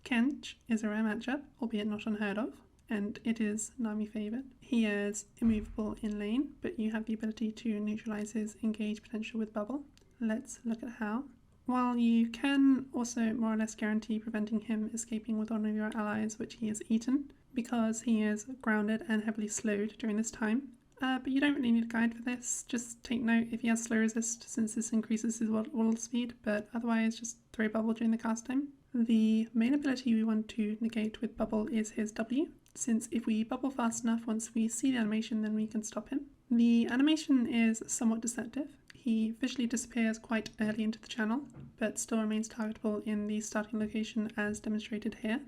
Kench is a rare matchup, albeit not unheard of, and it is Nami favoured. He is immovable in lane, but you have the ability to neutralise his engage potential with bubble. Let's look at how. While you can also more or less guarantee preventing him escaping with one of your allies, which he has eaten, because he is grounded and heavily slowed during this time. But you don't really need a guide for this. Just take note if he has slow resist, since this increases his wall speed, but otherwise just throw bubble during the cast time. The main ability we want to negate with bubble is his W, since if we bubble fast enough once we see the animation, then we can stop him. The animation is somewhat deceptive. He visually disappears quite early into the channel, but still remains targetable in the starting location as demonstrated here.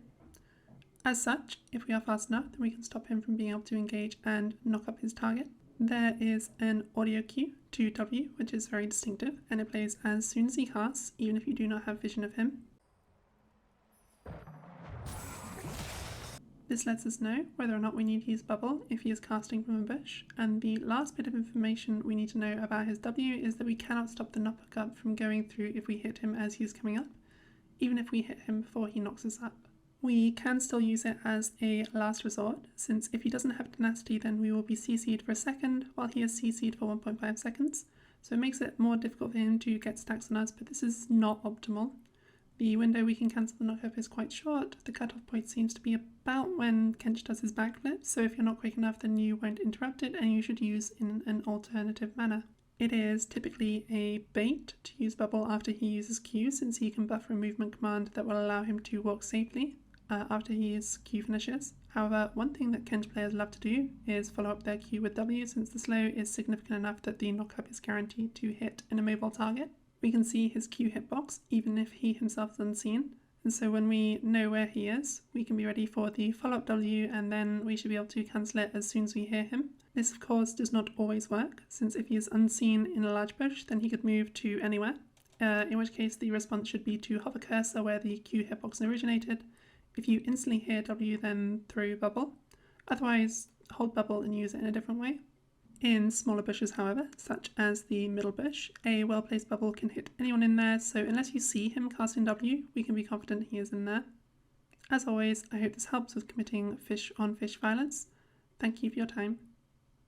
As such, if we are fast enough, then we can stop him from being able to engage and knock up his target. There is an audio cue to W, which is very distinctive, and it plays as soon as he casts, even if you do not have vision of him. This lets us know whether or not we need to use bubble if he is casting from a bush, and the last bit of information we need to know about his W is that we cannot stop the knock up from going through if we hit him as he is coming up, even if we hit him before he knocks us up. We can still use it as a last resort, since if he doesn't have tenacity, then we will be CC'd for a second while he is CC'd for 1.5 seconds, so it makes it more difficult for him to get stacks on us, but this is not optimal. The window we can cancel the knockup is quite short. The cutoff point seems to be about when Kench does his backflip, so if you're not quick enough, then you won't interrupt it and you should use in an alternative manner. It is typically a bait to use bubble after he uses Q, since he can buffer a movement command that will allow him to walk safely after his Q finishes. However, one thing that Kench players love to do is follow up their Q with W, since the slow is significant enough that the knockup is guaranteed to hit an immobile target. We can see his Q hitbox even if he himself is unseen, and so when we know where he is, we can be ready for the follow-up W, and then we should be able to cancel it as soon as we hear him. This of course does not always work, since if he is unseen in a large bush, then he could move to anywhere, in which case the response should be to hover cursor where the Q hitbox originated. If you instantly hear W, then throw bubble. Otherwise, hold bubble and use it in a different way. In smaller bushes, however, such as the middle bush, a well-placed bubble can hit anyone in there, so unless you see him casting W, we can be confident he is in there. As always, I hope this helps with committing fish-on-fish violence. Thank you for your time.